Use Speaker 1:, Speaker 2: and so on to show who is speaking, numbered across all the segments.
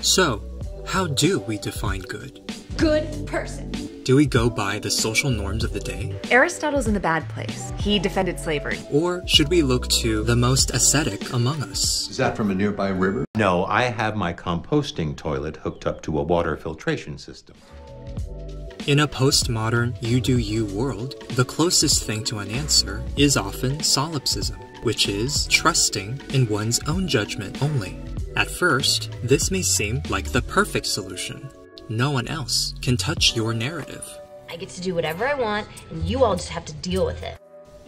Speaker 1: So, how do we define good?
Speaker 2: Good person.
Speaker 1: Do we go by the social norms of the day?
Speaker 3: Aristotle's in the bad place. He defended slavery.
Speaker 1: Or should we look to the most ascetic among us?
Speaker 4: Is that from a nearby river?
Speaker 5: No, I have my composting toilet hooked up to a water filtration system.
Speaker 1: In a postmodern you-do-you world, the closest thing to an answer is often solipsism, which is trusting in one's own judgment only. At first, this may seem like the perfect solution. No one else can touch your narrative.
Speaker 6: I get to do whatever I want, and you all just have to deal with it.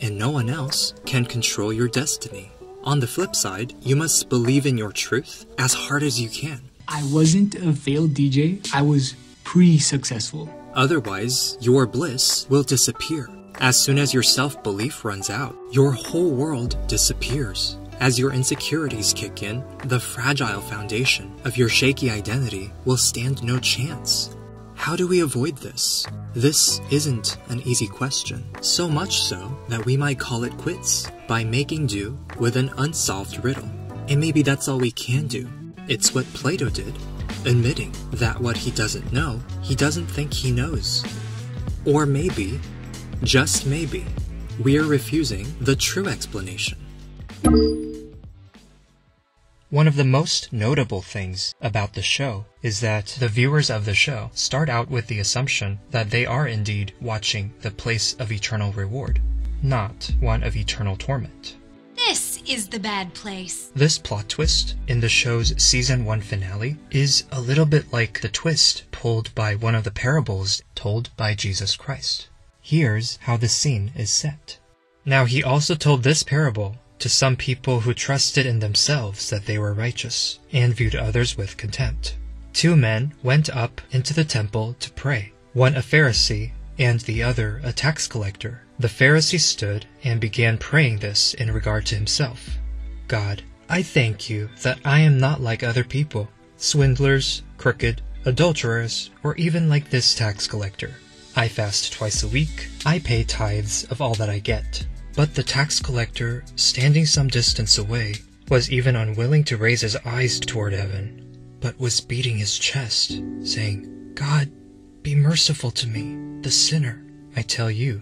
Speaker 1: And no one else can control your destiny. On the flip side, you must believe in your truth as hard as you can.
Speaker 7: I wasn't a failed DJ, I was pre-successful.
Speaker 1: Otherwise, your bliss will disappear. As soon as your self-belief runs out, your whole world disappears. As your insecurities kick in, the fragile foundation of your shaky identity will stand no chance. How do we avoid this? This isn't an easy question, so much so that we might call it quits by making do with an unsolved riddle. And maybe that's all we can do. It's what Plato did, admitting that what he doesn't know, he doesn't think he knows. Or maybe, just maybe, we're refusing the true explanation. One of the most notable things about the show is that the viewers of the show start out with the assumption that they are indeed watching the place of eternal reward, not one of eternal torment.
Speaker 2: This is the bad place.
Speaker 1: This plot twist in the show's Season 1 finale is a little bit like the twist pulled by one of the parables told by Jesus Christ. Here's how the scene is set. Now he also told this parable to some people who trusted in themselves that they were righteous, and viewed others with contempt. 2 men went up into the temple to pray, one a Pharisee, and the other a tax collector. The Pharisee stood and began praying this in regard to himself. God, I thank you that I am not like other people, swindlers, crooked, adulterers, or even like this tax collector. I fast twice a week, I pay tithes of all that I get. But the tax collector, standing some distance away, was even unwilling to raise his eyes toward heaven, but was beating his chest, saying, God, be merciful to me, the sinner. I tell you,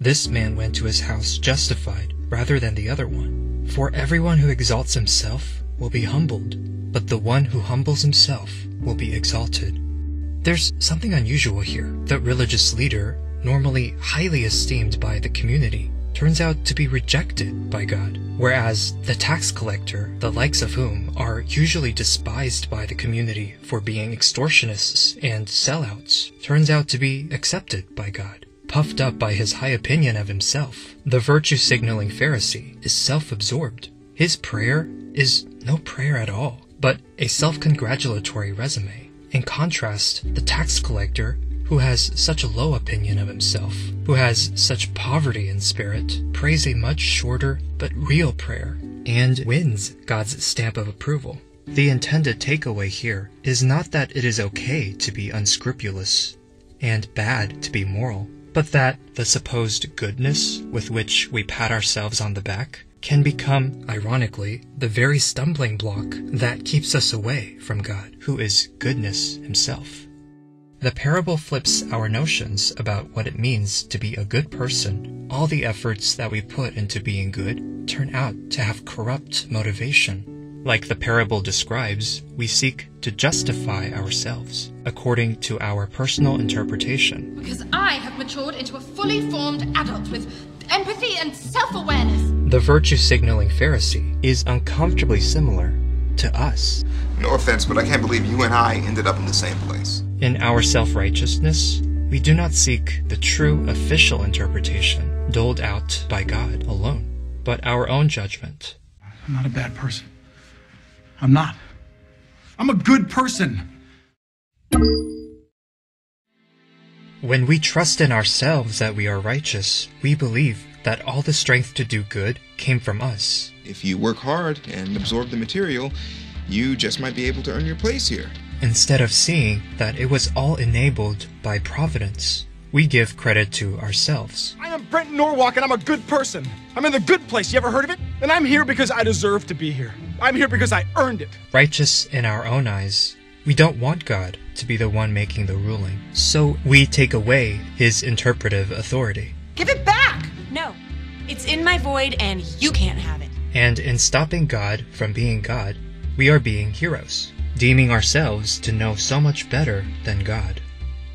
Speaker 1: this man went to his house justified rather than the other one. For everyone who exalts himself will be humbled, but the one who humbles himself will be exalted. There's something unusual here. The religious leader, normally highly esteemed by the community, turns out to be rejected by God, whereas the tax collector, the likes of whom are usually despised by the community for being extortionists and sellouts, turns out to be accepted by God. Puffed up by his high opinion of himself, the virtue-signaling Pharisee is self-absorbed. His prayer is no prayer at all, but a self-congratulatory resume. In contrast, the tax collector, who has such a low opinion of himself, who has such poverty in spirit, prays a much shorter but real prayer, and wins God's stamp of approval. The intended takeaway here is not that it is okay to be unscrupulous and bad to be moral, but that the supposed goodness with which we pat ourselves on the back can become, ironically, the very stumbling block that keeps us away from God, who is goodness himself. The parable flips our notions about what it means to be a good person. All the efforts that we put into being good turn out to have corrupt motivation. Like the parable describes, we seek to justify ourselves according to our personal interpretation.
Speaker 2: Because I have matured into a fully formed adult with empathy and self-awareness.
Speaker 1: The virtue-signaling Pharisee is uncomfortably similar to us.
Speaker 8: No offense, but I can't believe you and I ended up in the same place.
Speaker 1: In our self-righteousness, we do not seek the true official interpretation doled out by God alone, but our own judgment.
Speaker 7: I'm not a bad person. I'm not. I'm a good person.
Speaker 1: When we trust in ourselves that we are righteous, we believe that all the strength to do good came from us.
Speaker 8: If you work hard and absorb the material, you just might be able to earn your place here.
Speaker 1: Instead of seeing that it was all enabled by providence, we give credit to ourselves.
Speaker 9: I am Brent Norwalk and I'm a good person. I'm in the good place, you ever heard of it? And I'm here because I deserve to be here.
Speaker 7: I'm here because I earned it.
Speaker 1: Righteous in our own eyes, we don't want God to be the one making the ruling, so we take away his interpretive authority.
Speaker 4: Give it back!
Speaker 9: No, it's in my void and you can't have it.
Speaker 1: And in stopping God from being God, we are being heroes, deeming ourselves to know so much better than God.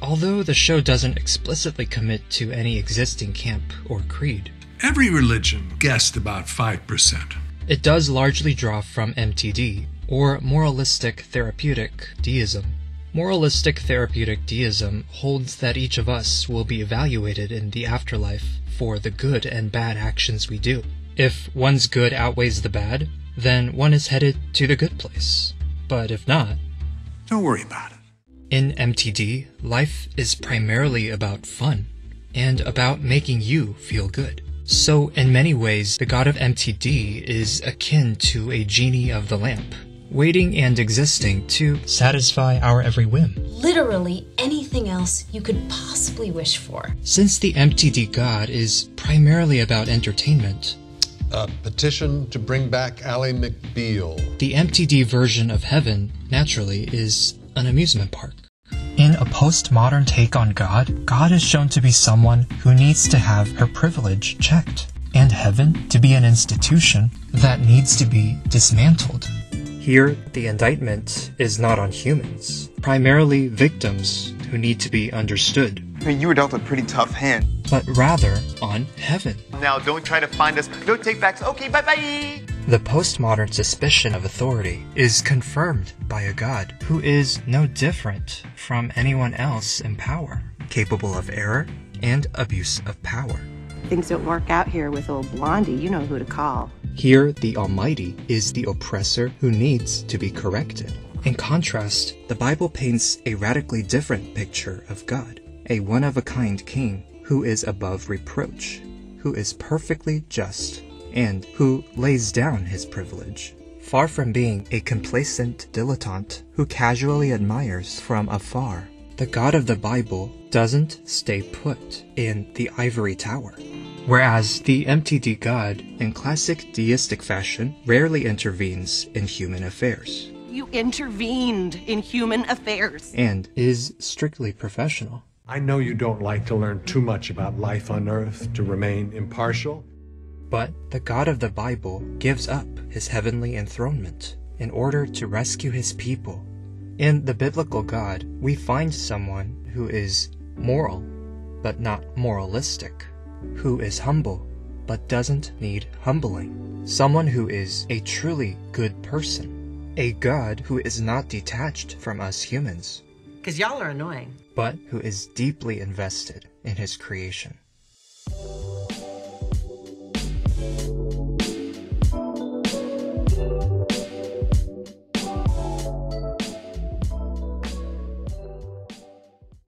Speaker 1: Although the show doesn't explicitly commit to any existing camp or creed,
Speaker 10: every religion guessed about 5%.
Speaker 1: It does largely draw from MTD, or moralistic therapeutic deism. Moralistic therapeutic deism holds that each of us will be evaluated in the afterlife for the good and bad actions we do. If one's good outweighs the bad, then one is headed to the good place. But if not,
Speaker 10: don't worry about it.
Speaker 1: In MTD, life is primarily about fun, and about making you feel good. So in many ways, the god of MTD is akin to a genie of the lamp, waiting and existing to satisfy our every whim.
Speaker 6: Literally anything else you could possibly wish for.
Speaker 1: Since the MTD god is primarily about entertainment,
Speaker 11: a petition to bring back Ally McBeal.
Speaker 1: The MTD version of heaven, naturally, is an amusement park. In a postmodern take on God, God is shown to be someone who needs to have her privilege checked, and heaven to be an institution that needs to be dismantled. Here, the indictment is not on humans, primarily victims who need to be understood.
Speaker 12: You were dealt a pretty tough hand.
Speaker 1: But rather on heaven.
Speaker 12: Now don't try to find us, no take-backs, okay, bye-bye!
Speaker 1: The postmodern suspicion of authority is confirmed by a God who is no different from anyone else in power, capable of error and abuse of power.
Speaker 13: Things don't work out here with old Blondie, you know who to call.
Speaker 1: Here, the Almighty is the oppressor who needs to be corrected. In contrast, the Bible paints a radically different picture of God, a one-of-a-kind king who is above reproach, who is perfectly just, and who lays down his privilege, far from being a complacent dilettante who casually admires from afar. The God of the Bible doesn't stay put in the ivory tower, whereas the MTD God, in classic deistic fashion, rarely intervenes in human affairs.
Speaker 13: You intervened in human affairs.
Speaker 1: And is strictly professional.
Speaker 11: I know you don't like to learn too much about life on Earth to remain impartial.
Speaker 1: But the God of the Bible gives up his heavenly enthronement in order to rescue his people. In the biblical God, we find someone who is moral, but not moralistic, who is humble, but doesn't need humbling, someone who is a truly good person, a God who is not detached from us humans,
Speaker 4: 'Cause y'all are annoying,
Speaker 1: but who is deeply invested in his creation.